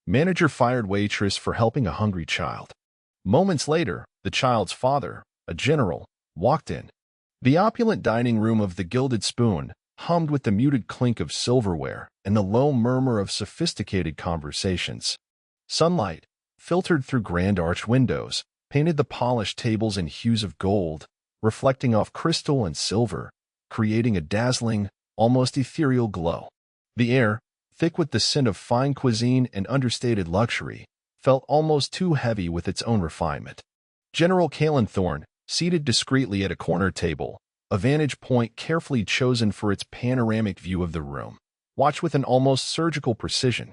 Manager fired waitress for helping a hungry child. Moments later, the child's father, a general, walked in. The opulent dining room of the Gilded Spoon hummed with the muted clink of silverware and the low murmur of sophisticated conversations. Sunlight, filtered through grand arched windows, painted the polished tables in hues of gold, reflecting off crystal and silver, creating a dazzling, almost ethereal glow. The air, thick with the scent of fine cuisine and understated luxury, felt almost too heavy with its own refinement. General Kalen Thorne, seated discreetly at a corner table, a vantage point carefully chosen for its panoramic view of the room, watched with an almost surgical precision.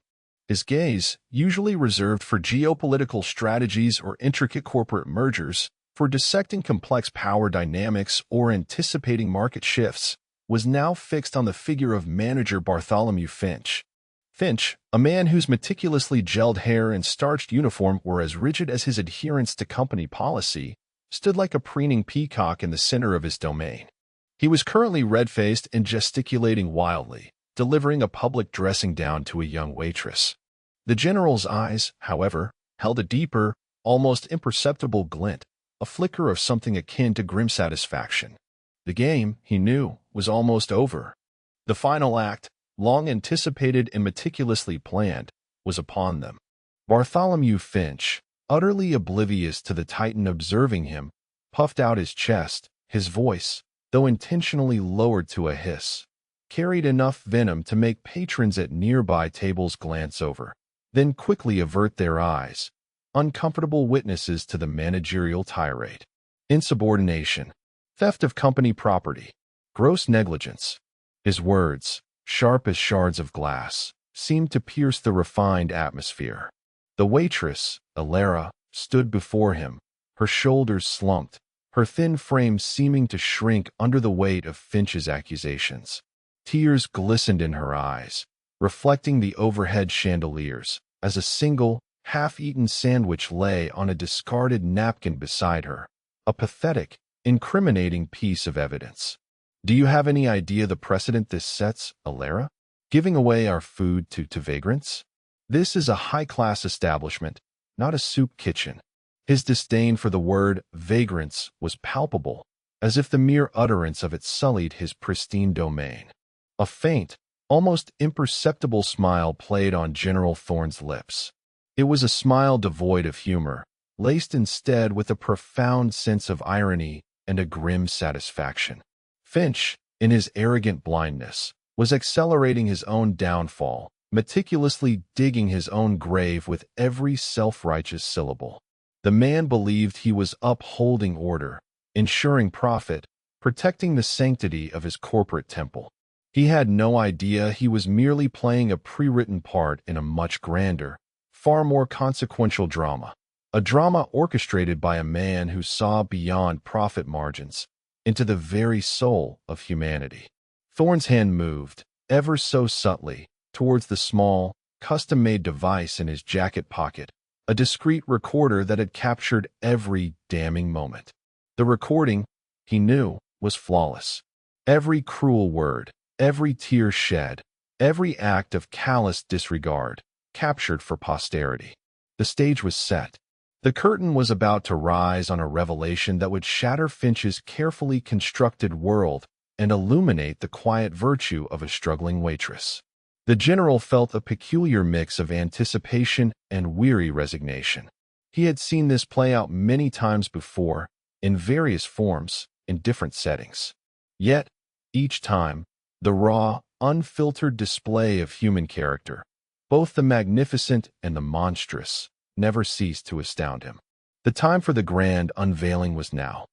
His gaze, usually reserved for geopolitical strategies or intricate corporate mergers, for dissecting complex power dynamics or anticipating market shifts, was now fixed on the figure of manager Bartholomew Finch. Finch, a man whose meticulously gelled hair and starched uniform were as rigid as his adherence to company policy, stood like a preening peacock in the center of his domain. He was currently red-faced and gesticulating wildly, delivering a public dressing down to a young waitress. The general's eyes, however, held a deeper, almost imperceptible glint, a flicker of something akin to grim satisfaction. The game, he knew, was almost over. The final act, long anticipated and meticulously planned, was upon them. Bartholomew Finch, utterly oblivious to the Titan observing him, puffed out his chest. His voice, though intentionally lowered to a hiss, carried enough venom to make patrons at nearby tables glance over, then quickly avert their eyes, uncomfortable witnesses to the managerial tirade. Insubordination, theft of company property, gross negligence. His words, sharp as shards of glass, seemed to pierce the refined atmosphere. The waitress, Alara, stood before him, her shoulders slumped, her thin frame seeming to shrink under the weight of Finch's accusations. Tears glistened in her eyes, reflecting the overhead chandeliers, as a single, half-eaten sandwich lay on a discarded napkin beside her, a pathetic, incriminating piece of evidence. Do you have any idea the precedent this sets, Alara? Giving away our food to vagrants? This is a high-class establishment, not a soup kitchen. His disdain for the word vagrants was palpable, as if the mere utterance of it sullied his pristine domain. A faint, almost imperceptible smile played on General Thorne's lips. It was a smile devoid of humor, laced instead with a profound sense of irony and a grim satisfaction. Finch, in his arrogant blindness, was accelerating his own downfall, meticulously digging his own grave with every self-righteous syllable. The man believed he was upholding order, ensuring profit, protecting the sanctity of his corporate temple. He had no idea he was merely playing a pre-written part in a much grander, far more consequential drama. A drama orchestrated by a man who saw beyond profit margins, into the very soul of humanity. Thorne's hand moved, ever so subtly, towards the small, custom-made device in his jacket pocket, a discreet recorder that had captured every damning moment. The recording, he knew, was flawless. Every cruel word, every tear shed, every act of callous disregard, captured for posterity. The stage was set. The curtain was about to rise on a revelation that would shatter Finch's carefully constructed world and illuminate the quiet virtue of a struggling waitress. The general felt a peculiar mix of anticipation and weary resignation. He had seen this play out many times before, in various forms, in different settings. Yet, each time, the raw, unfiltered display of human character, both the magnificent and the monstrous, never ceased to astound him. The time for the grand unveiling was now.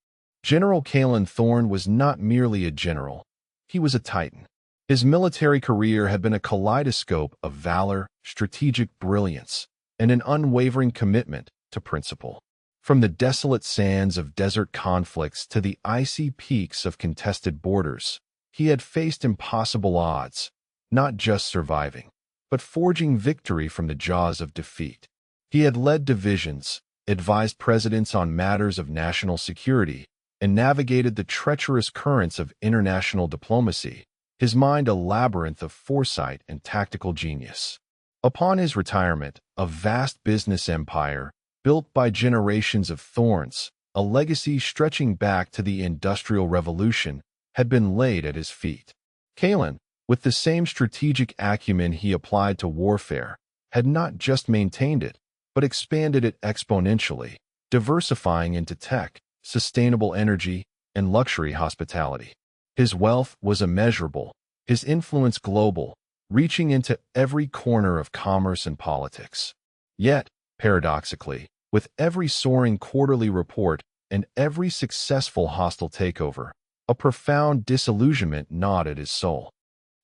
General Kalen Thorne was not merely a general. He was a titan. His military career had been a kaleidoscope of valor, strategic brilliance, and an unwavering commitment to principle. From the desolate sands of desert conflicts to the icy peaks of contested borders, he had faced impossible odds, not just surviving, but forging victory from the jaws of defeat. He had led divisions, advised presidents on matters of national security, and navigated the treacherous currents of international diplomacy, his mind a labyrinth of foresight and tactical genius. Upon his retirement, a vast business empire built by generations of thorns, a legacy stretching back to the Industrial Revolution, had been laid at his feet. Kalen, with the same strategic acumen he applied to warfare, had not just maintained it, but expanded it exponentially, diversifying into tech, sustainable energy, and luxury hospitality. His wealth was immeasurable, his influence global, reaching into every corner of commerce and politics. Yet, paradoxically, with every soaring quarterly report and every successful hostile takeover, a profound disillusionment gnawed at his soul.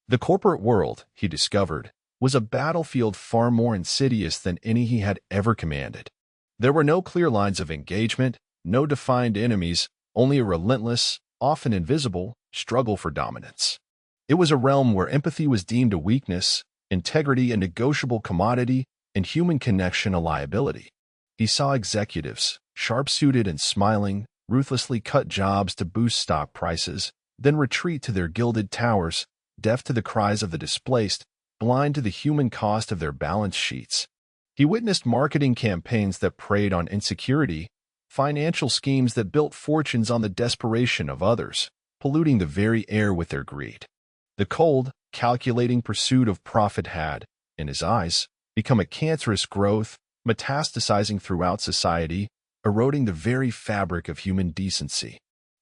The corporate world, he discovered, was a battlefield far more insidious than any he had ever commanded. There were no clear lines of engagement, no defined enemies, only a relentless, often invisible, struggle for dominance. It was a realm where empathy was deemed a weakness, integrity a negotiable commodity, and human connection a liability. He saw executives, sharp-suited and smiling, ruthlessly cut jobs to boost stock prices, then retreat to their gilded towers, deaf to the cries of the displaced, blind to the human cost of their balance sheets. He witnessed marketing campaigns that preyed on insecurity, financial schemes that built fortunes on the desperation of others, polluting the very air with their greed. The cold, calculating pursuit of profit had, in his eyes, become a cancerous growth, metastasizing throughout society, eroding the very fabric of human decency.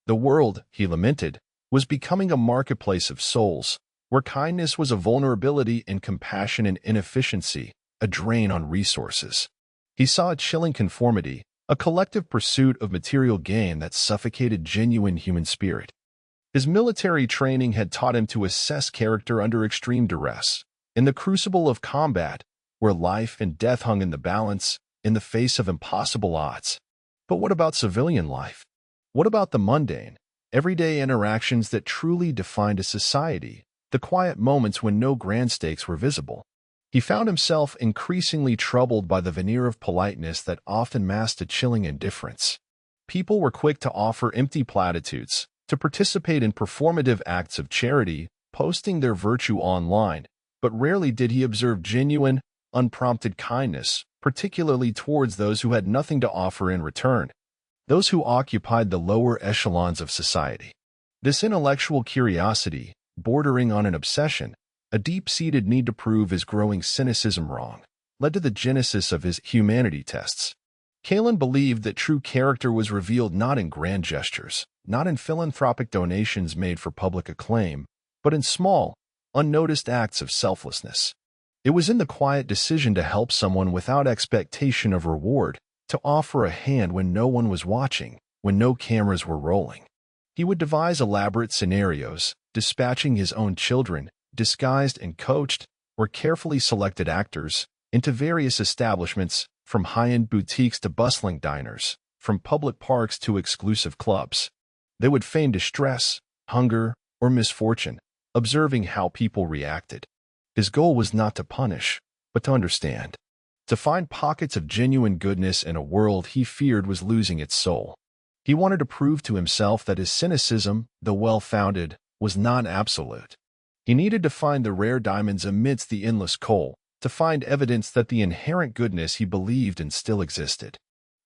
The world, he lamented, was becoming a marketplace of souls, where kindness was a vulnerability and compassion an inefficiency, a drain on resources. He saw a chilling conformity, a collective pursuit of material gain that suffocated genuine human spirit. His military training had taught him to assess character under extreme duress, in the crucible of combat, where life and death hung in the balance, in the face of impossible odds. But what about civilian life? What about the mundane, everyday interactions that truly defined a society, the quiet moments when no grand stakes were visible? He found himself increasingly troubled by the veneer of politeness that often masked a chilling indifference. People were quick to offer empty platitudes, to participate in performative acts of charity, posting their virtue online, but rarely did he observe genuine, unprompted kindness, particularly towards those who had nothing to offer in return, those who occupied the lower echelons of society. This intellectual curiosity, bordering on an obsession, a deep-seated need to prove his growing cynicism wrong, led to the genesis of his humanity tests. Kalen believed that true character was revealed not in grand gestures, not in philanthropic donations made for public acclaim, but in small, unnoticed acts of selflessness. It was in the quiet decision to help someone without expectation of reward, to offer a hand when no one was watching, when no cameras were rolling. He would devise elaborate scenarios, dispatching his own children, disguised and coached, or carefully selected actors, into various establishments, from high-end boutiques to bustling diners, from public parks to exclusive clubs. They would feign distress, hunger, or misfortune, observing how people reacted. His goal was not to punish, but to understand, to find pockets of genuine goodness in a world he feared was losing its soul. He wanted to prove to himself that his cynicism, though well-founded, was not absolute. He needed to find the rare diamonds amidst the endless coal, to find evidence that the inherent goodness he believed in still existed.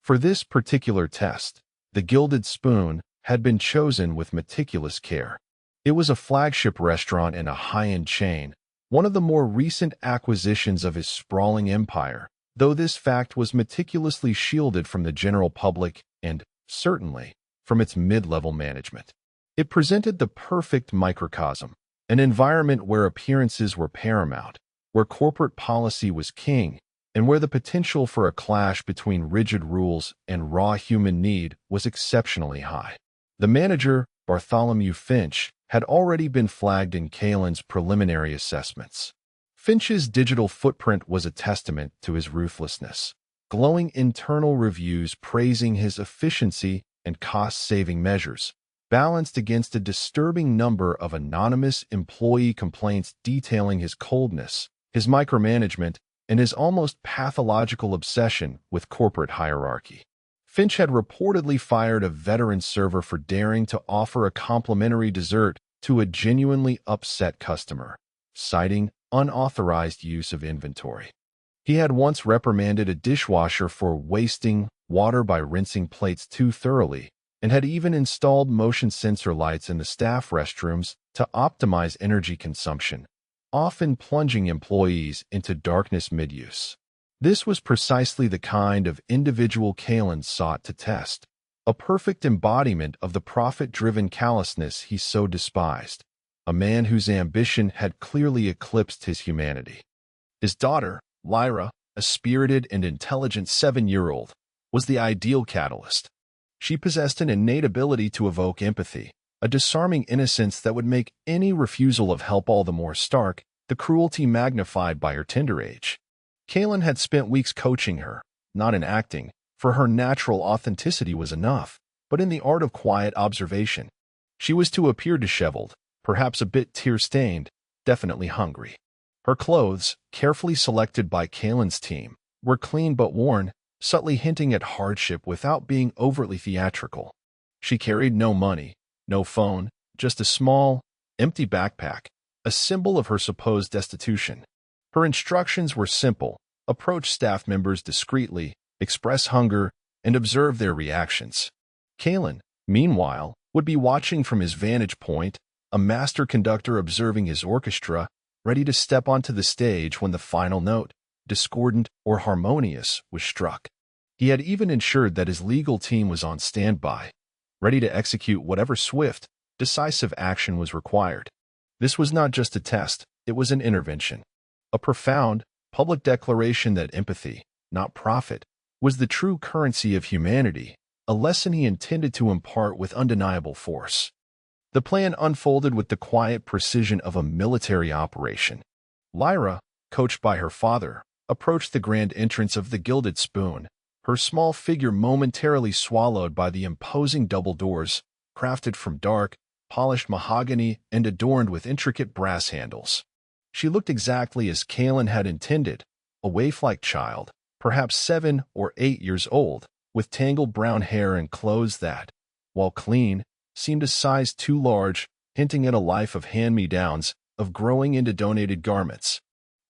For this particular test, the Gilded Spoon had been chosen with meticulous care. It was a flagship restaurant in a high-end chain, one of the more recent acquisitions of his sprawling empire, though this fact was meticulously shielded from the general public and, certainly, from its mid-level management. It presented the perfect microcosm, an environment where appearances were paramount, where corporate policy was king, and where the potential for a clash between rigid rules and raw human need was exceptionally high. The manager, Bartholomew Finch, had already been flagged in Kalen's preliminary assessments. Finch's digital footprint was a testament to his ruthlessness, glowing internal reviews praising his efficiency and cost-saving measures, balanced against a disturbing number of anonymous employee complaints detailing his coldness, his micromanagement, and his almost pathological obsession with corporate hierarchy. Finch had reportedly fired a veteran server for daring to offer a complimentary dessert to a genuinely upset customer, citing unauthorized use of inventory. He had once reprimanded a dishwasher for wasting water by rinsing plates too thoroughly, and had even installed motion sensor lights in the staff restrooms to optimize energy consumption, often plunging employees into darkness mid-use. This was precisely the kind of individual Kalen sought to test, a perfect embodiment of the profit-driven callousness he so despised, a man whose ambition had clearly eclipsed his humanity. His daughter, Lyra, a spirited and intelligent 7-year-old, was the ideal catalyst. She possessed an innate ability to evoke empathy, a disarming innocence that would make any refusal of help all the more stark, the cruelty magnified by her tender age. Kalen had spent weeks coaching her, not in acting, for her natural authenticity was enough, but in the art of quiet observation. She was to appear disheveled, perhaps a bit tear-stained, definitely hungry. Her clothes, carefully selected by Kalen's team, were clean but worn, subtly hinting at hardship without being overtly theatrical. She carried no money, no phone, just a small, empty backpack, a symbol of her supposed destitution. Her instructions were simple: approach staff members discreetly, express hunger, and observe their reactions. Kalen, meanwhile, would be watching from his vantage point, a master conductor observing his orchestra, ready to step onto the stage when the final note, discordant or harmonious, was struck. He had even ensured that his legal team was on standby, ready to execute whatever swift, decisive action was required. This was not just a test, it was an intervention. A profound, public declaration that empathy, not profit, was the true currency of humanity, a lesson he intended to impart with undeniable force. The plan unfolded with the quiet precision of a military operation. Lyra, coached by her father, approached the grand entrance of the Gilded Spoon, her small figure momentarily swallowed by the imposing double doors, crafted from dark, polished mahogany and adorned with intricate brass handles. She looked exactly as Kalen had intended, a waif-like child, perhaps 7 or 8 years old, with tangled brown hair and clothes that, while clean, seemed a size too large, hinting at a life of hand-me-downs, of growing into donated garments.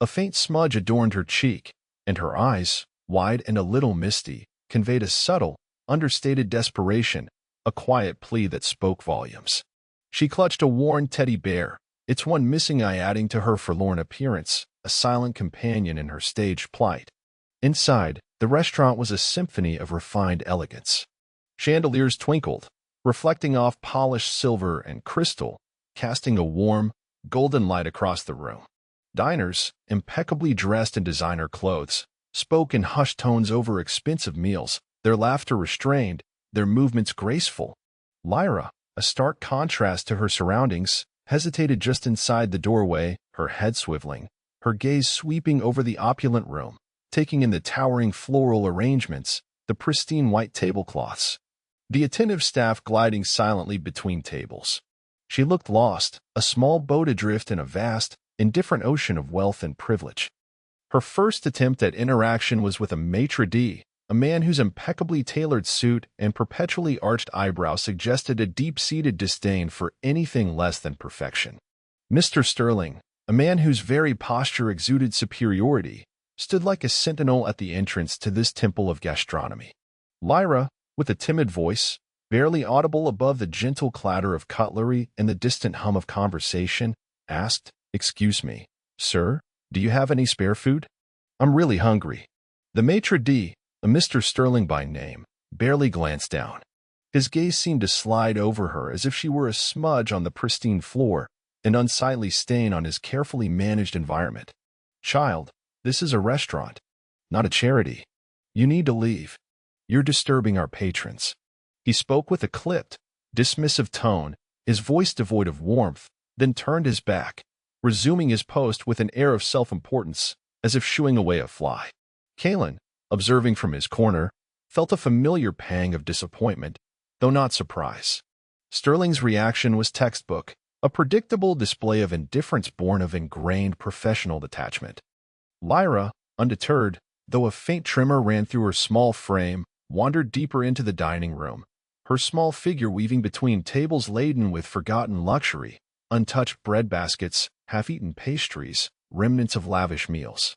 A faint smudge adorned her cheek, and her eyes, wide and a little misty, conveyed a subtle, understated desperation, a quiet plea that spoke volumes. She clutched a worn teddy bear, its one missing eye adding to her forlorn appearance, a silent companion in her stage plight. Inside, the restaurant was a symphony of refined elegance. Chandeliers twinkled, reflecting off polished silver and crystal, casting a warm, golden light across the room. Diners, impeccably dressed in designer clothes, spoke in hushed tones over expensive meals, their laughter restrained, their movements graceful. Lyra, a stark contrast to her surroundings, hesitated just inside the doorway, her head swiveling, her gaze sweeping over the opulent room, taking in the towering floral arrangements, the pristine white tablecloths, the attentive staff gliding silently between tables. She looked lost, a small boat adrift in a vast, indifferent ocean of wealth and privilege. Her first attempt at interaction was with a maitre d', a man whose impeccably tailored suit and perpetually arched eyebrow suggested a deep-seated disdain for anything less than perfection. Mr. Sterling, a man whose very posture exuded superiority, stood like a sentinel at the entrance to this temple of gastronomy. Lyra, with a timid voice, barely audible above the gentle clatter of cutlery and the distant hum of conversation, asked, "Excuse me, sir, do you have any spare food? I'm really hungry." The maitre d', a Mr. Sterling by name, barely glanced down. His gaze seemed to slide over her as if she were a smudge on the pristine floor, an unsightly stain on his carefully managed environment. "Child, this is a restaurant, not a charity. You need to leave. You're disturbing our patrons." He spoke with a clipped, dismissive tone, his voice devoid of warmth, then turned his back, resuming his post with an air of self-importance, as if shooing away a fly. Kalen, observing from his corner, felt a familiar pang of disappointment, though not surprise. Sterling's reaction was textbook, a predictable display of indifference born of ingrained professional detachment. Lyra, undeterred, though a faint tremor ran through her small frame, wandered deeper into the dining room, her small figure weaving between tables laden with forgotten luxury, untouched bread baskets, half-eaten pastries, remnants of lavish meals.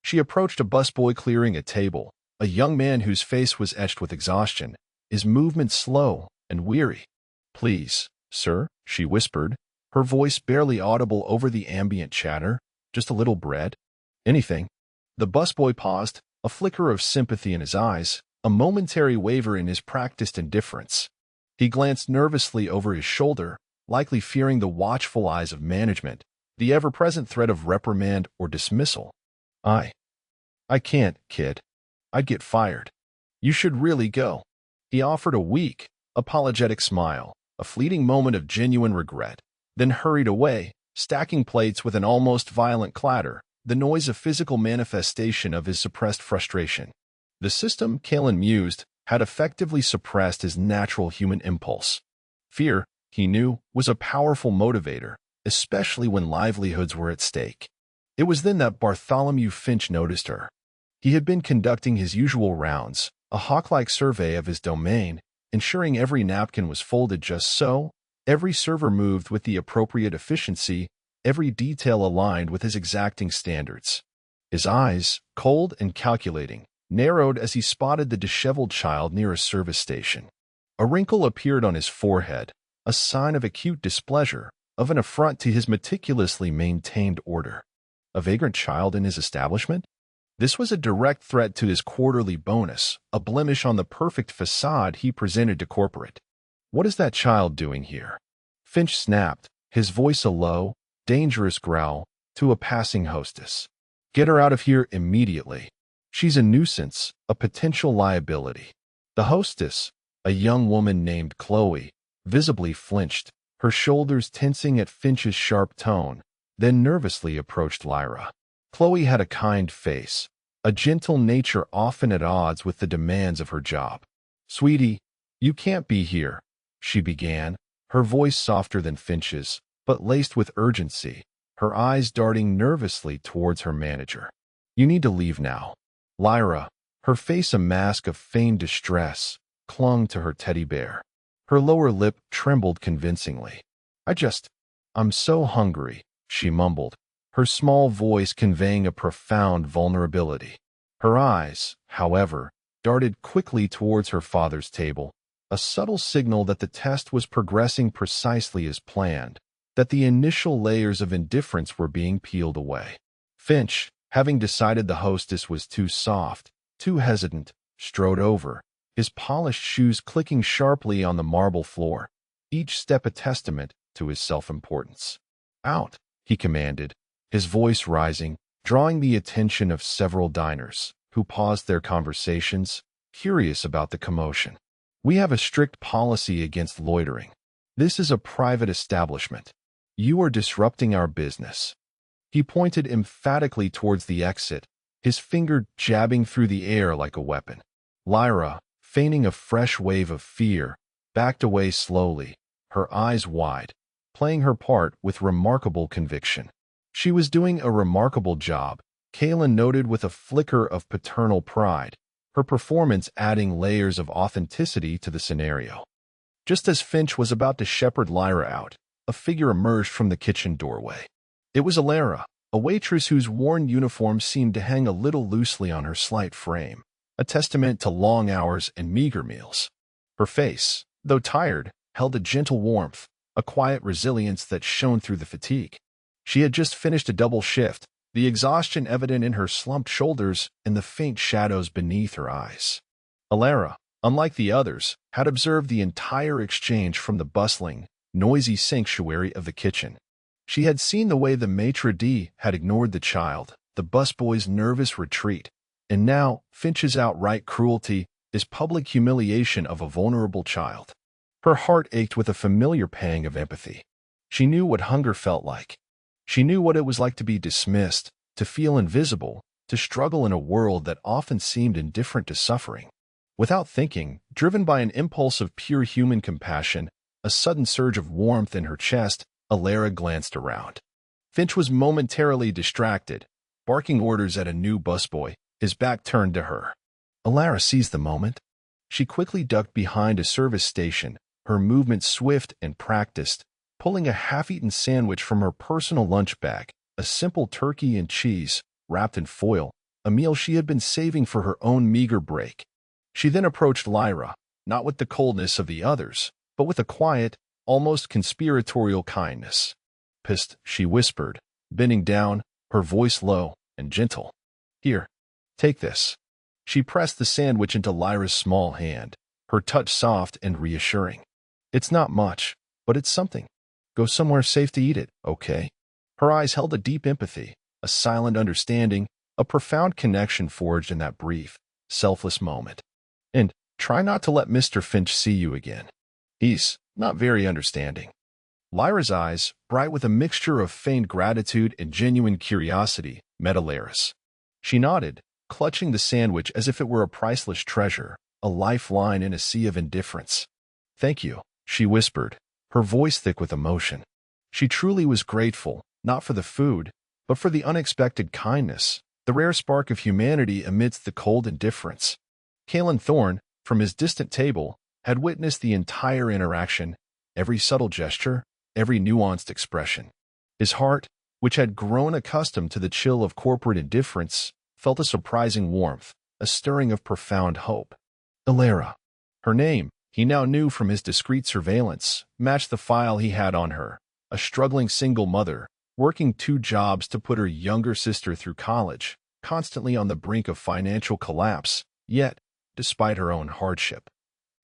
She approached a busboy clearing a table, a young man whose face was etched with exhaustion, his movements slow and weary. "Please, sir," she whispered, her voice barely audible over the ambient chatter. "Just a little bread? Anything?" The busboy paused, a flicker of sympathy in his eyes, a momentary waver in his practiced indifference. He glanced nervously over his shoulder, likely fearing the watchful eyes of management, the ever-present threat of reprimand or dismissal. I can't, kid. I'd get fired. You should really go." He offered a weak, apologetic smile, a fleeting moment of genuine regret, then hurried away, stacking plates with an almost violent clatter, the noise a physical manifestation of his suppressed frustration. The system, Kalen mused, had effectively suppressed his natural human impulse. Fear, he knew, was a powerful motivator, especially when livelihoods were at stake. It was then that Bartholomew Finch noticed her. He had been conducting his usual rounds, a hawk-like survey of his domain, ensuring every napkin was folded just so, every server moved with the appropriate efficiency, every detail aligned with his exacting standards. His eyes, cold and calculating, narrowed as he spotted the disheveled child near a service station. A wrinkle appeared on his forehead, a sign of acute displeasure, of an affront to his meticulously maintained order. A vagrant child in his establishment? This was a direct threat to his quarterly bonus, a blemish on the perfect facade he presented to corporate. "What is that child doing here?" Finch snapped, his voice a low, dangerous growl, to a passing hostess. "Get her out of here immediately. She's a nuisance, a potential liability." The hostess, a young woman named Chloe, visibly flinched, her shoulders tensing at Finch's sharp tone, then nervously approached Lyra. Chloe had a kind face, a gentle nature often at odds with the demands of her job. "Sweetie, you can't be here," she began, her voice softer than Finch's, but laced with urgency, her eyes darting nervously towards her manager. "You need to leave now." Lyra, her face a mask of feigned distress, clung to her teddy bear. Her lower lip trembled convincingly. I'm so hungry," she mumbled, her small voice conveying a profound vulnerability. Her eyes, however, darted quickly towards her father's table, a subtle signal that the test was progressing precisely as planned, that the initial layers of indifference were being peeled away. Finch, having decided the hostess was too soft, too hesitant, strode over, his polished shoes clicking sharply on the marble floor, each step a testament to his self-importance. "Out," he commanded, his voice rising, drawing the attention of several diners, who paused their conversations, curious about the commotion. "We have a strict policy against loitering. This is a private establishment. You are disrupting our business." He pointed emphatically towards the exit, his finger jabbing through the air like a weapon. Lyra, feigning a fresh wave of fear, backed away slowly, her eyes wide, playing her part with remarkable conviction. She was doing a remarkable job, Kalen noted with a flicker of paternal pride, her performance adding layers of authenticity to the scenario. Just as Finch was about to shepherd Lyra out, a figure emerged from the kitchen doorway. It was Alara, a waitress whose worn uniform seemed to hang a little loosely on her slight frame, a testament to long hours and meager meals. Her face, though tired, held a gentle warmth, a quiet resilience that shone through the fatigue. She had just finished a double shift, the exhaustion evident in her slumped shoulders and the faint shadows beneath her eyes. Alara, unlike the others, had observed the entire exchange from the bustling, noisy sanctuary of the kitchen. She had seen the way the maitre d' had ignored the child, the busboy's nervous retreat, and now Finch's outright cruelty, his public humiliation of a vulnerable child. Her heart ached with a familiar pang of empathy. She knew what hunger felt like. She knew what it was like to be dismissed, to feel invisible, to struggle in a world that often seemed indifferent to suffering. Without thinking, driven by an impulse of pure human compassion, a sudden surge of warmth in her chest, Alara glanced around. Finch was momentarily distracted, barking orders at a new busboy, his back turned to her. Alara seized the moment. She quickly ducked behind a service station, her movements swift and practiced, pulling a half-eaten sandwich from her personal lunch bag, a simple turkey and cheese, wrapped in foil, a meal she had been saving for her own meager break. She then approached Lyra, not with the coldness of the others, but with a quiet, almost conspiratorial kindness. "Pissed," she whispered, bending down, her voice low and gentle. "Here, take this." She pressed the sandwich into Lyra's small hand, her touch soft and reassuring. "It's not much, but it's something. Go somewhere safe to eat it, okay?" Her eyes held a deep empathy, a silent understanding, a profound connection forged in that brief, selfless moment. "And try not to let Mr. Finch see you again. He's not very understanding." Lyra's eyes, bright with a mixture of feigned gratitude and genuine curiosity, met Alara's. She nodded, clutching the sandwich as if it were a priceless treasure, a lifeline in a sea of indifference. "Thank you," she whispered, her voice thick with emotion. She truly was grateful, not for the food, but for the unexpected kindness, the rare spark of humanity amidst the cold indifference. Kalen Thorne, from his distant table, had witnessed the entire interaction, every subtle gesture, every nuanced expression. His heart, which had grown accustomed to the chill of corporate indifference, felt a surprising warmth, a stirring of profound hope. Alara. Her name, he now knew from his discreet surveillance, matched the file he had on her, a struggling single mother, working 2 jobs to put her younger sister through college, constantly on the brink of financial collapse, yet, despite her own hardship,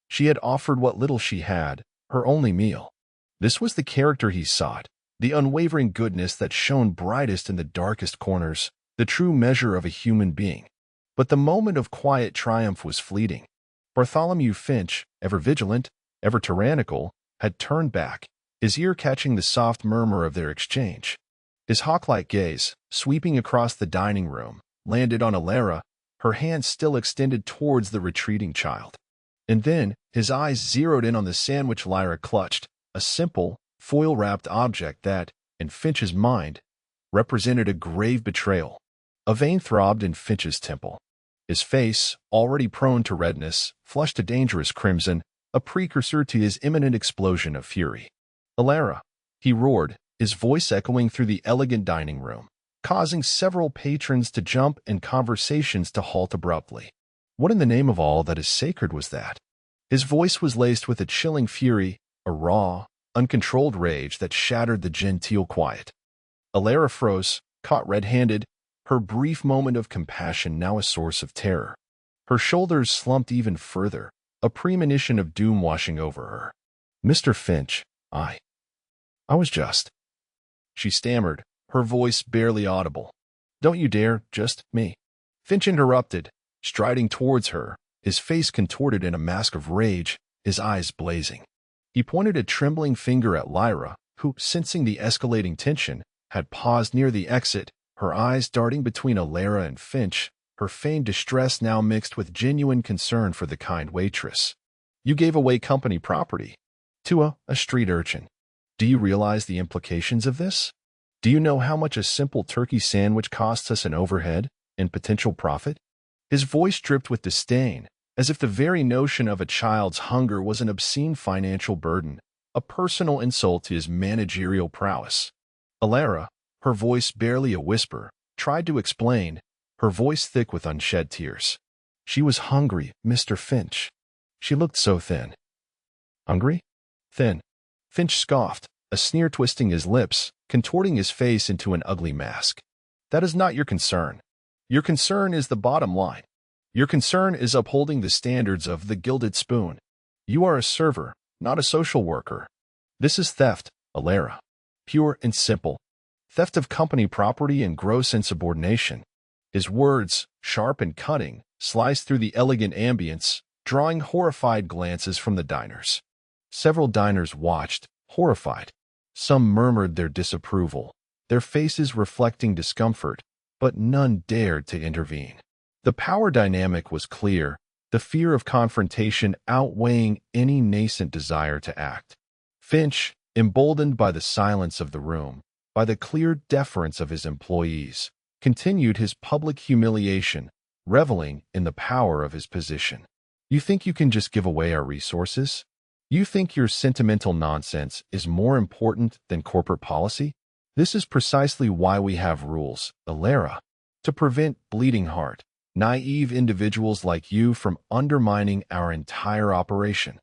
she had offered what little she had, her only meal. This was the character he sought, the unwavering goodness that shone brightest in the darkest corners, the true measure of a human being. But the moment of quiet triumph was fleeting. Bartholomew Finch, ever vigilant, ever tyrannical, had turned back, his ear catching the soft murmur of their exchange. His hawk-like gaze, sweeping across the dining room, landed on Alara, her hand still extended towards the retreating child. And then, his eyes zeroed in on the sandwich Lyra clutched, a simple, foil-wrapped object that, in Finch's mind, represented a grave betrayal. A vein throbbed in Finch's temple. His face, already prone to redness, flushed a dangerous crimson, a precursor to his imminent explosion of fury. "Alara," he roared, his voice echoing through the elegant dining room, causing several patrons to jump and conversations to halt abruptly. What in the name of all that is sacred was that? His voice was laced with a chilling fury, a raw, uncontrolled rage that shattered the genteel quiet. Alara froze, caught red-handed, her brief moment of compassion now a source of terror. Her shoulders slumped even further, a premonition of doom washing over her. "Mr. Finch, I was just..." she stammered, her voice barely audible. "Don't you dare, just me." Finch interrupted, striding towards her, his face contorted in a mask of rage, his eyes blazing. He pointed a trembling finger at Lyra, who, sensing the escalating tension, had paused near the exit, her eyes darting between Alara and Finch, her feigned distress now mixed with genuine concern for the kind waitress. "You gave away company property to a street urchin. Do you realize the implications of this? Do you know how much a simple turkey sandwich costs us in overhead and potential profit?" His voice dripped with disdain, as if the very notion of a child's hunger was an obscene financial burden, a personal insult to his managerial prowess. Alara, her voice barely a whisper, tried to explain, her voice thick with unshed tears. "She was hungry, Mr. Finch. She looked so thin." "Hungry? Thin?" Finch scoffed, a sneer twisting his lips, contorting his face into an ugly mask. "That is not your concern. Your concern is the bottom line. Your concern is upholding the standards of the Gilded Spoon. You are a server, not a social worker. This is theft, Alara. Pure and simple. Theft of company property and gross insubordination." His words, sharp and cutting, sliced through the elegant ambience, drawing horrified glances from the diners. Several diners watched, horrified. Some murmured their disapproval, their faces reflecting discomfort, but none dared to intervene. The power dynamic was clear, the fear of confrontation outweighing any nascent desire to act. Finch, emboldened by the silence of the room, by the clear deference of his employees, continued his public humiliation, reveling in the power of his position. "You think you can just give away our resources? You think your sentimental nonsense is more important than corporate policy? This is precisely why we have rules, Alara. to prevent bleeding heart, naive individuals like you from undermining our entire operation."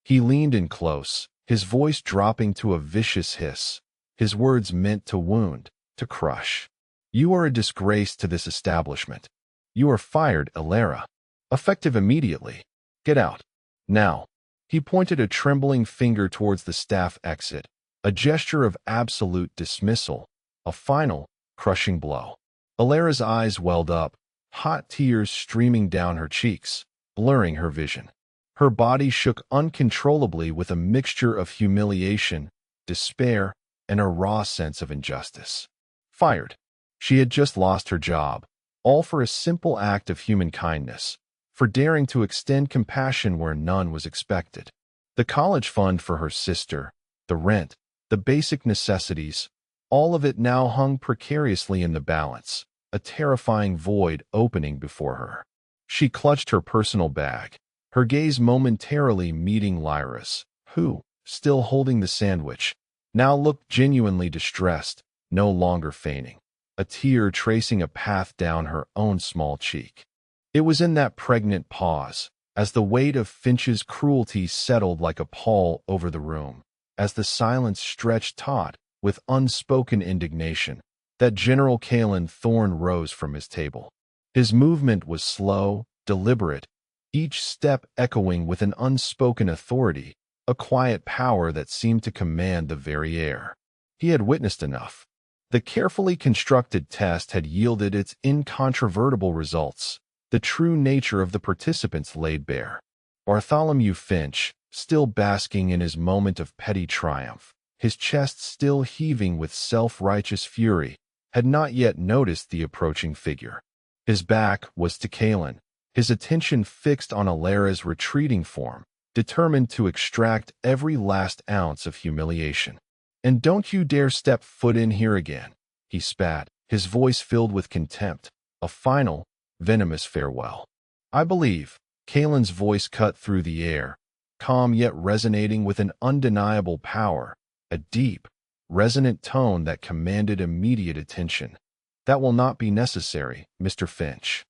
He leaned in close, his voice dropping to a vicious hiss, his words meant to wound, to crush. "You are a disgrace to this establishment. You are fired, Alara. Effective immediately. Get out. Now." He pointed a trembling finger towards the staff exit, a gesture of absolute dismissal, a final, crushing blow. Alara's eyes welled up, hot tears streaming down her cheeks, blurring her vision. Her body shook uncontrollably with a mixture of humiliation, despair, and a raw sense of injustice. Fired. She had just lost her job, all for a simple act of human kindness, for daring to extend compassion where none was expected. The college fund for her sister, the rent, the basic necessities, all of it now hung precariously in the balance, a terrifying void opening before her. She clutched her personal bag, her gaze momentarily meeting Lyra's, who, still holding the sandwich, now looked genuinely distressed, no longer feigning, a tear tracing a path down her own small cheek. It was in that pregnant pause, as the weight of Finch's cruelty settled like a pall over the room, as the silence stretched taut with unspoken indignation, that General Kalen Thorne rose from his table. His movement was slow, deliberate, each step echoing with an unspoken authority, a quiet power that seemed to command the very air. He had witnessed enough. The carefully constructed test had yielded its incontrovertible results, the true nature of the participants laid bare. Bartholomew Finch, still basking in his moment of petty triumph, his chest still heaving with self-righteous fury, had not yet noticed the approaching figure. His back was to Kalen, his attention fixed on Alara's retreating form, determined to extract every last ounce of humiliation. "And don't you dare step foot in here again," he spat, his voice filled with contempt, a final, venomous farewell. "I believe," Kalen's voice cut through the air, calm yet resonating with an undeniable power, a deep, resonant tone that commanded immediate attention. "That will not be necessary, Mr. Finch."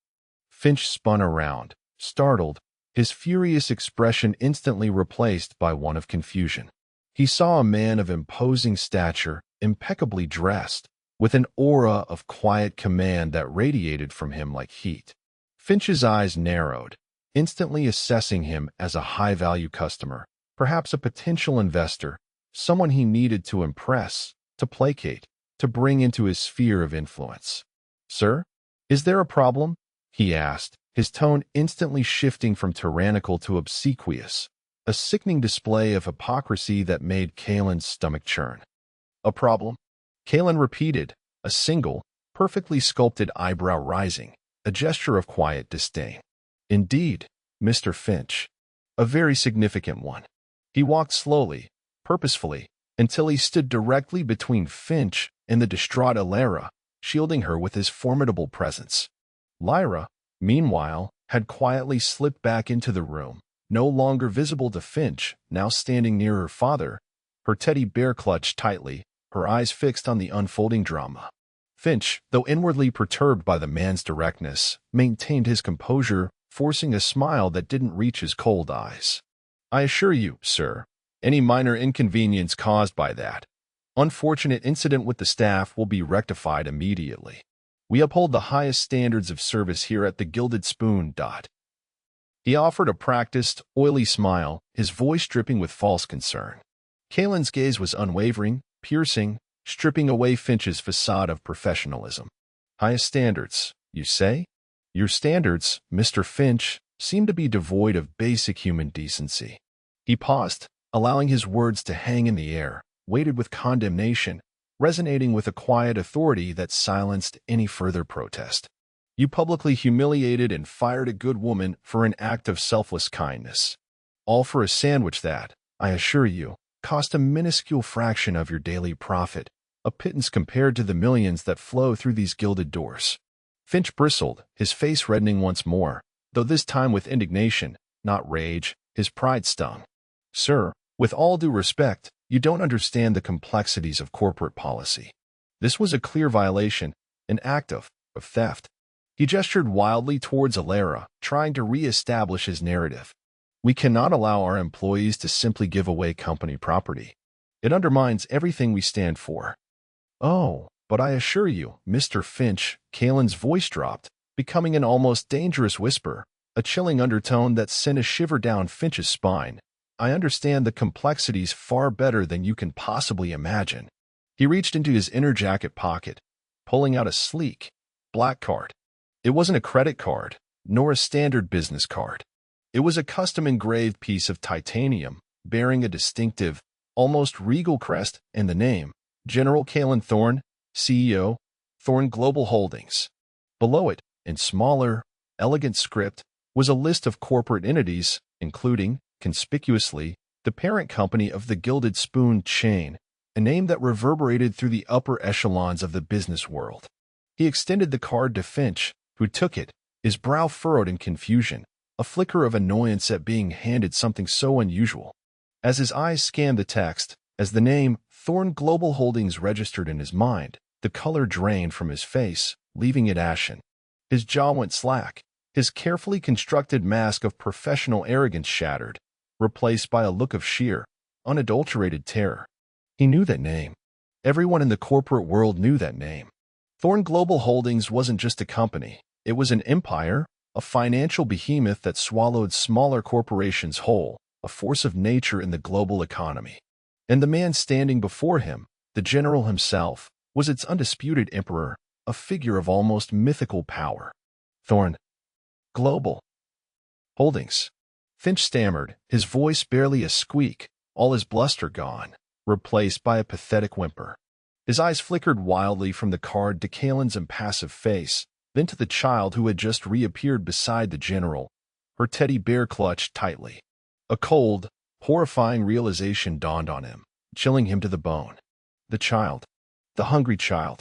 Finch spun around, startled, his furious expression instantly replaced by one of confusion. He saw a man of imposing stature, impeccably dressed, with an aura of quiet command that radiated from him like heat. Finch's eyes narrowed, instantly assessing him as a high-value customer, perhaps a potential investor, someone he needed to impress, to placate, to bring into his sphere of influence. "Sir, is there a problem?" he asked, his tone instantly shifting from tyrannical to obsequious, a sickening display of hypocrisy that made Kalen's stomach churn. "A problem?" Kalen repeated, a single, perfectly sculpted eyebrow rising, a gesture of quiet disdain. "Indeed, Mr. Finch. A very significant one." He walked slowly, purposefully, until he stood directly between Finch and the distraught Alara, shielding her with his formidable presence. Lyra, meanwhile, had quietly slipped back into the room, no longer visible to Finch, now standing near her father, her teddy bear clutched tightly, her eyes fixed on the unfolding drama. Finch, though inwardly perturbed by the man's directness, maintained his composure, forcing a smile that didn't reach his cold eyes. "I assure you, sir, any minor inconvenience caused by that unfortunate incident with the staff will be rectified immediately. We uphold the highest standards of service here at the Gilded Spoon. He offered a practiced, oily smile, his voice dripping with false concern. Kalen's gaze was unwavering, piercing, stripping away Finch's facade of professionalism. "Highest standards, you say? Your standards, Mr. Finch, seem to be devoid of basic human decency." He paused, allowing his words to hang in the air, weighted with condemnation, resonating with a quiet authority that silenced any further protest. "You publicly humiliated and fired a good woman for an act of selfless kindness. All for a sandwich that, I assure you, cost a minuscule fraction of your daily profit, a pittance compared to the millions that flow through these gilded doors." Finch bristled, his face reddening once more, though this time with indignation, not rage. His pride stung. "Sir, with all due respect, you don't understand the complexities of corporate policy. This was a clear violation, an act of theft. He gestured wildly towards Alara, trying to re-establish his narrative. We cannot allow our employees to simply give away company property. It undermines everything we stand for. Oh, but I assure you, Mr. Finch, Kalen's voice dropped, becoming an almost dangerous whisper, a chilling undertone that sent a shiver down Finch's spine. I understand the complexities far better than you can possibly imagine. He reached into his inner jacket pocket, pulling out a sleek, black card. It wasn't a credit card, nor a standard business card. It was a custom-engraved piece of titanium, bearing a distinctive, almost regal crest and the name, General Kalen Thorne, CEO, Thorne Global Holdings. Below it, in smaller, elegant script, was a list of corporate entities, including, conspicuously, the parent company of the Gilded Spoon chain, a name that reverberated through the upper echelons of the business world. He extended the card to Finch, who took it, his brow furrowed in confusion, a flicker of annoyance at being handed something so unusual. As his eyes scanned the text, as the name Thorne Global Holdings registered in his mind, the color drained from his face, leaving it ashen. His jaw went slack, his carefully constructed mask of professional arrogance shattered, replaced by a look of sheer, unadulterated terror. He knew that name. Everyone in the corporate world knew that name. Thorne Global Holdings wasn't just a company. It was an empire, a financial behemoth that swallowed smaller corporations whole, a force of nature in the global economy. And the man standing before him, the general himself, was its undisputed emperor, a figure of almost mythical power. Thorne Global Holdings. Finch stammered, his voice barely a squeak, all his bluster gone, replaced by a pathetic whimper. His eyes flickered wildly from the card to Kalen's impassive face, then to the child who had just reappeared beside the general, her teddy bear clutched tightly. A cold, horrifying realization dawned on him, chilling him to the bone. The child. The hungry child.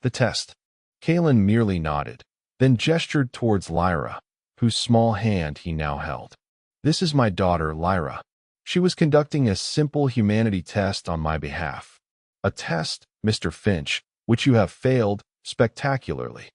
The test. Kalen merely nodded, then gestured towards Lyra, whose small hand he now held. This is my daughter, Lyra. She was conducting a simple humanity test on my behalf. A test, Mr. Finch, which you have failed spectacularly.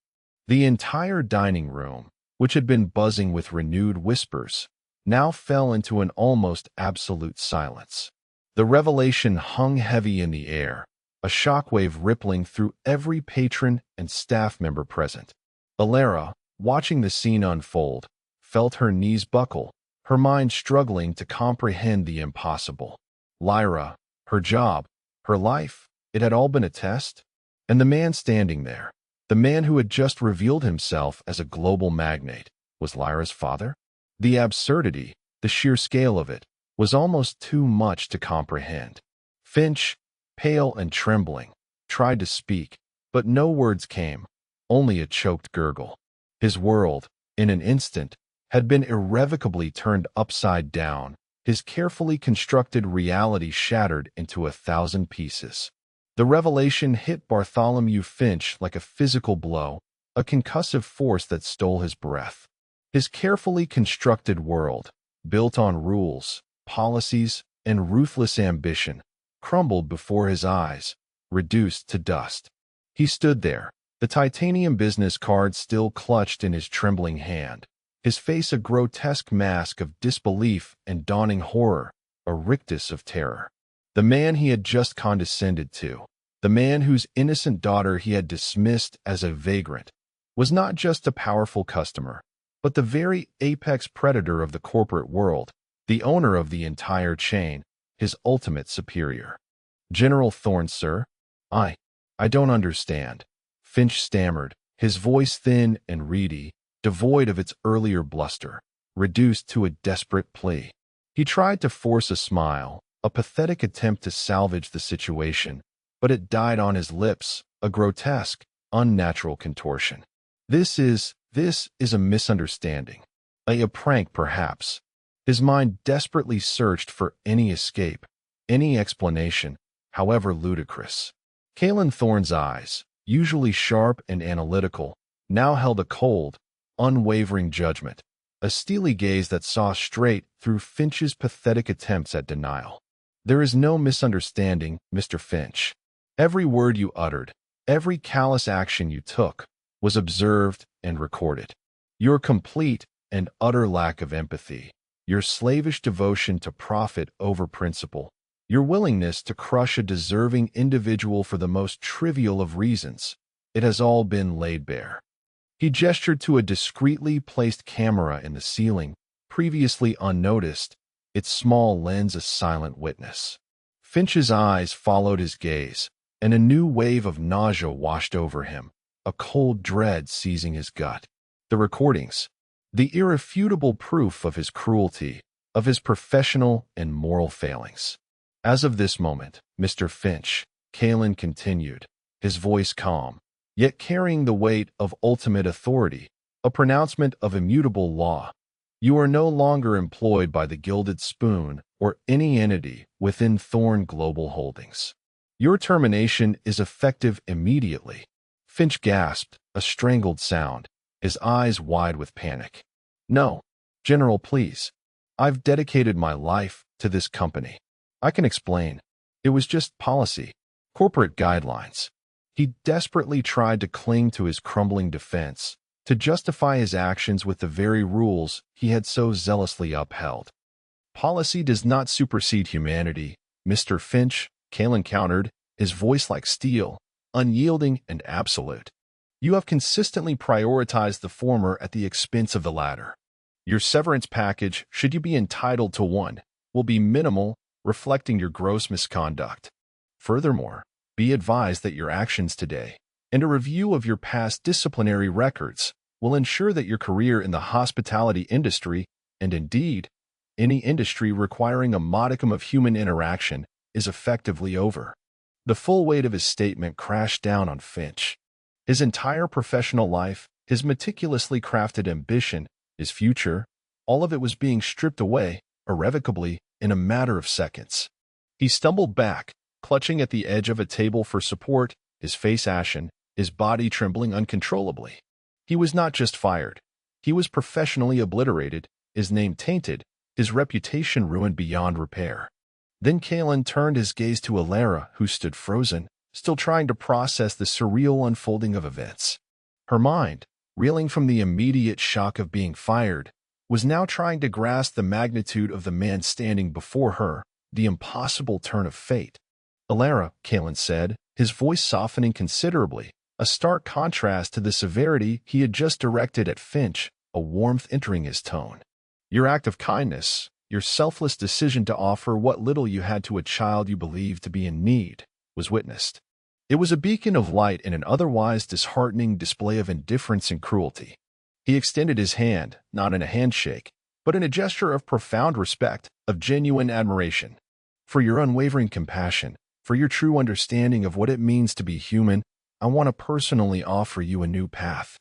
The entire dining room, which had been buzzing with renewed whispers, now fell into an almost absolute silence. The revelation hung heavy in the air, a shockwave rippling through every patron and staff member present. Alara, watching the scene unfold, felt her knees buckle, her mind struggling to comprehend the impossible. Lyra, her job, her life, it had all been a test? And the man standing there, the man who had just revealed himself as a global magnate, was Lyra's father? The absurdity, the sheer scale of it, was almost too much to comprehend. Finch, pale and trembling, tried to speak, but no words came, only a choked gurgle. His world, in an instant, had been irrevocably turned upside down, his carefully constructed reality shattered into 1,000 pieces. The revelation hit Bartholomew Finch like a physical blow, a concussive force that stole his breath. His carefully constructed world, built on rules, policies, and ruthless ambition, crumbled before his eyes, reduced to dust. He stood there, the titanium business card still clutched in his trembling hand, his face a grotesque mask of disbelief and dawning horror, a rictus of terror. The man he had just condescended to, the man whose innocent daughter he had dismissed as a vagrant, was not just a powerful customer, but the very apex predator of the corporate world, the owner of the entire chain, his ultimate superior. General Thorne, sir? I don't understand. Finch stammered, his voice thin and reedy, devoid of its earlier bluster, reduced to a desperate plea. He tried to force a smile, a pathetic attempt to salvage the situation, but it died on his lips, a grotesque, unnatural contortion. This is a misunderstanding. A prank, perhaps. His mind desperately searched for any escape, any explanation, however ludicrous. Kalen Thorne's eyes, usually sharp and analytical, now held a cold, unwavering judgment, a steely gaze that saw straight through Finch's pathetic attempts at denial. There is no misunderstanding, Mr. Finch. Every word you uttered, every callous action you took, was observed and recorded. Your complete and utter lack of empathy, your slavish devotion to profit over principle, your willingness to crush a deserving individual for the most trivial of reasons, it has all been laid bare. He gestured to a discreetly placed camera in the ceiling, previously unnoticed, its small lens a silent witness. Finch's eyes followed his gaze, and a new wave of nausea washed over him, a cold dread seizing his gut. The recordings, the irrefutable proof of his cruelty, of his professional and moral failings. As of this moment, Mr. Finch, Kalen continued, his voice calm, yet carrying the weight of ultimate authority, a pronouncement of immutable law. You are no longer employed by the Gilded Spoon or any entity within Thorn Global Holdings. Your termination is effective immediately. Finch gasped, a strangled sound, his eyes wide with panic. No, General, please. I've dedicated my life to this company. I can explain. It was just policy, corporate guidelines. He desperately tried to cling to his crumbling defense, to justify his actions with the very rules he had so zealously upheld. Policy does not supersede humanity, Mr. Finch, Kalen countered, his voice like steel, unyielding and absolute. You have consistently prioritized the former at the expense of the latter. Your severance package, should you be entitled to one, will be minimal, reflecting your gross misconduct. Furthermore, be advised that your actions today, and a review of your past disciplinary records, will ensure that your career in the hospitality industry, and indeed, any industry requiring a modicum of human interaction, is effectively over. The full weight of his statement crashed down on Finch. His entire professional life, his meticulously crafted ambition, his future, all of it was being stripped away, irrevocably, in a matter of seconds. He stumbled back, clutching at the edge of a table for support, his face ashen, his body trembling uncontrollably. He was not just fired. He was professionally obliterated, his name tainted, his reputation ruined beyond repair. Then Kalen turned his gaze to Alara, who stood frozen, still trying to process the surreal unfolding of events. Her mind, reeling from the immediate shock of being fired, was now trying to grasp the magnitude of the man standing before her, the impossible turn of fate. Alara, Kalen said, his voice softening considerably, a stark contrast to the severity he had just directed at Finch, a warmth entering his tone. Your act of kindness, your selfless decision to offer what little you had to a child you believed to be in need, was witnessed. It was a beacon of light in an otherwise disheartening display of indifference and cruelty. He extended his hand, not in a handshake, but in a gesture of profound respect, of genuine admiration. For your unwavering compassion, for your true understanding of what it means to be human, I want to personally offer you a new path.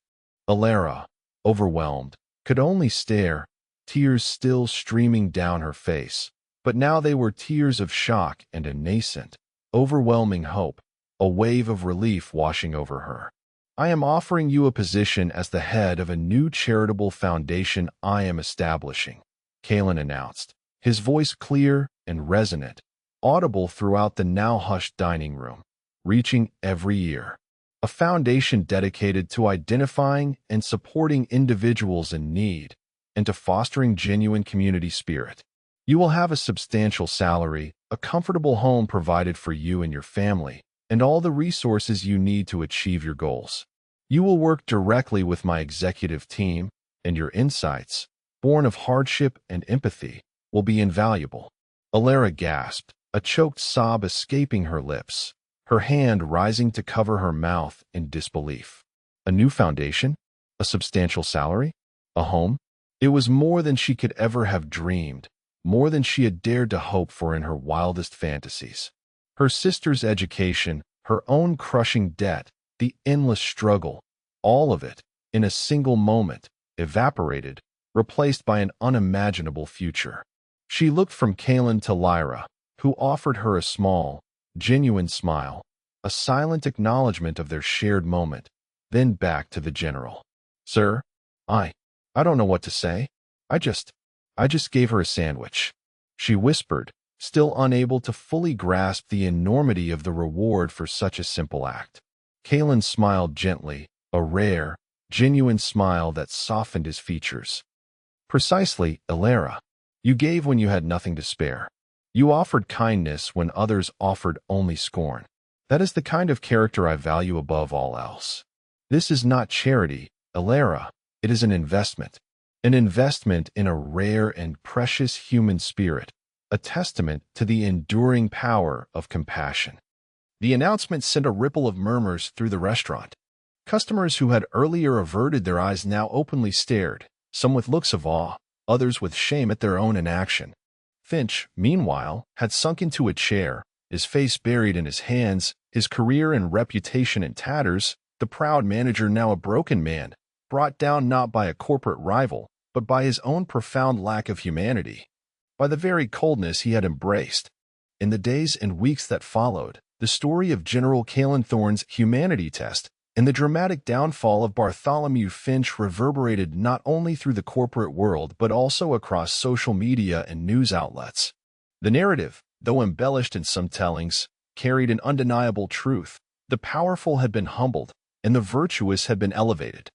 Alara, overwhelmed, could only stare, tears still streaming down her face, but now they were tears of shock and a nascent, overwhelming hope, a wave of relief washing over her. I am offering you a position as the head of a new charitable foundation I am establishing, Kalen announced, his voice clear and resonant, audible throughout the now hushed dining room, reaching every ear. A foundation dedicated to identifying and supporting individuals in need, and to fostering genuine community spirit. You will have a substantial salary, a comfortable home provided for you and your family, and all the resources you need to achieve your goals. You will work directly with my executive team, and your insights, born of hardship and empathy, will be invaluable. Alara gasped, a choked sob escaping her lips, her hand rising to cover her mouth in disbelief. A new foundation? A substantial salary? A home? It was more than she could ever have dreamed, more than she had dared to hope for in her wildest fantasies. Her sister's education, her own crushing debt, the endless struggle, all of it, in a single moment, evaporated, replaced by an unimaginable future. She looked from Kalen to Lyra, who offered her a small, genuine smile, a silent acknowledgement of their shared moment, then back to the general. Sir, I don't know what to say. I just gave her a sandwich, she whispered, still unable to fully grasp the enormity of the reward for such a simple act. Kalen smiled gently, a rare, genuine smile that softened his features. Precisely, Ilera. You gave when you had nothing to spare. You offered kindness when others offered only scorn. That is the kind of character I value above all else. This is not charity, Ilera. It is an investment. An investment in a rare and precious human spirit, a testament to the enduring power of compassion. The announcement sent a ripple of murmurs through the restaurant. Customers who had earlier averted their eyes now openly stared, some with looks of awe, others with shame at their own inaction. Finch, meanwhile, had sunk into a chair, his face buried in his hands, his career and reputation in tatters, the proud manager now a broken man, brought down not by a corporate rival, but by his own profound lack of humanity, by the very coldness he had embraced. In the days and weeks that followed, the story of General Kalen Thorne's humanity test and the dramatic downfall of Bartholomew Finch reverberated not only through the corporate world but also across social media and news outlets. The narrative, though embellished in some tellings, carried an undeniable truth. The powerful had been humbled, and the virtuous had been elevated.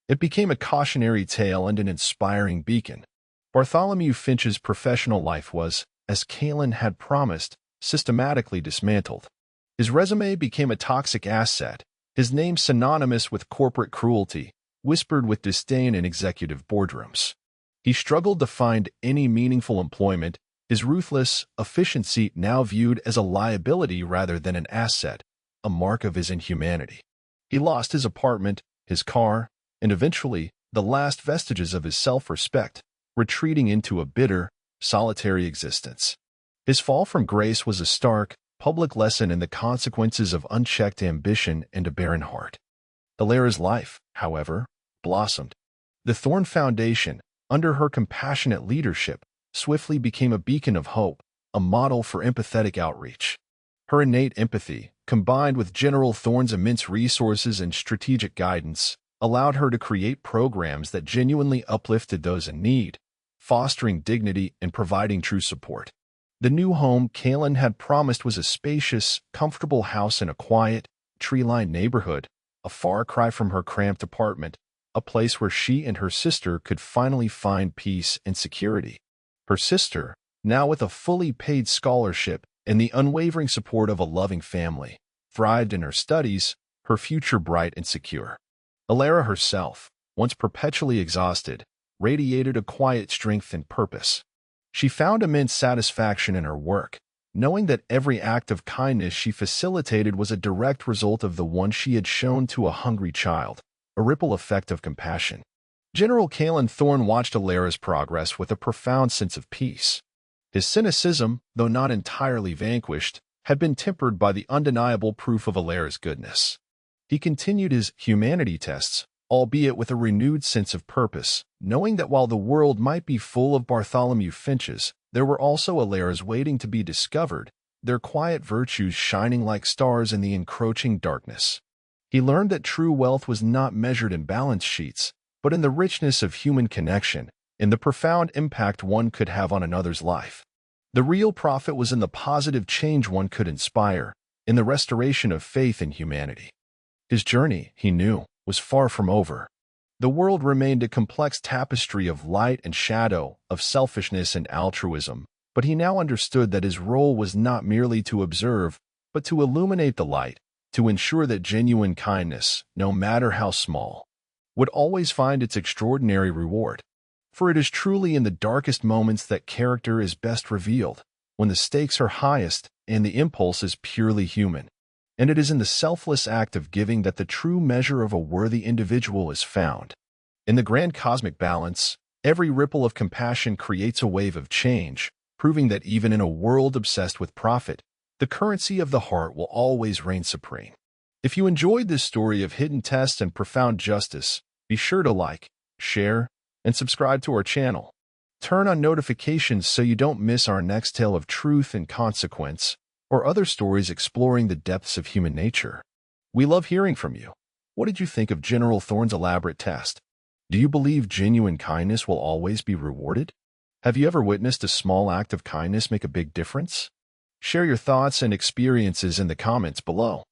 It became a cautionary tale and an inspiring beacon. Bartholomew Finch's professional life was, as Kalen had promised, systematically dismantled. His resume became a toxic asset, his name synonymous with corporate cruelty, whispered with disdain in executive boardrooms. He struggled to find any meaningful employment, his ruthless efficiency now viewed as a liability rather than an asset, a mark of his inhumanity. He lost his apartment, his car, and eventually the last vestiges of his self-respect, retreating into a bitter, solitary existence. His fall from grace was a stark, public lesson in the consequences of unchecked ambition and a barren heart. Ilera's life, however, blossomed. The Thorne Foundation, under her compassionate leadership, swiftly became a beacon of hope, a model for empathetic outreach. Her innate empathy, combined with General Thorne's immense resources and strategic guidance, allowed her to create programs that genuinely uplifted those in need, fostering dignity and providing true support. The new home Kalen had promised was a spacious, comfortable house in a quiet, tree-lined neighborhood, a far cry from her cramped apartment, a place where she and her sister could finally find peace and security. Her sister, now with a fully paid scholarship and the unwavering support of a loving family, thrived in her studies, her future bright and secure. Ilera herself, once perpetually exhausted, radiated a quiet strength and purpose. She found immense satisfaction in her work, knowing that every act of kindness she facilitated was a direct result of the one she had shown to a hungry child, a ripple effect of compassion. General Kalen Thorne watched Ilera's progress with a profound sense of peace. His cynicism, though not entirely vanquished, had been tempered by the undeniable proof of Ilera's goodness. He continued his humanity tests, albeit with a renewed sense of purpose, knowing that while the world might be full of Bartholomew Finches, there were also Ilera's waiting to be discovered, their quiet virtues shining like stars in the encroaching darkness. He learned that true wealth was not measured in balance sheets, but in the richness of human connection, in the profound impact one could have on another's life. The real profit was in the positive change one could inspire, in the restoration of faith in humanity. His journey, he knew, was far from over. The world remained a complex tapestry of light and shadow, of selfishness and altruism, but he now understood that his role was not merely to observe, but to illuminate the light, to ensure that genuine kindness, no matter how small, would always find its extraordinary reward. For it is truly in the darkest moments that character is best revealed, when the stakes are highest and the impulse is purely human. And it is in the selfless act of giving that the true measure of a worthy individual is found. In the grand cosmic balance, every ripple of compassion creates a wave of change, proving that even in a world obsessed with profit, the currency of the heart will always reign supreme. If you enjoyed this story of hidden tests and profound justice, be sure to like, share, and subscribe to our channel. Turn on notifications so you don't miss our next tale of truth and consequence, or other stories exploring the depths of human nature. We love hearing from you. What did you think of General Thorne's elaborate test? Do you believe genuine kindness will always be rewarded? Have you ever witnessed a small act of kindness make a big difference? Share your thoughts and experiences in the comments below.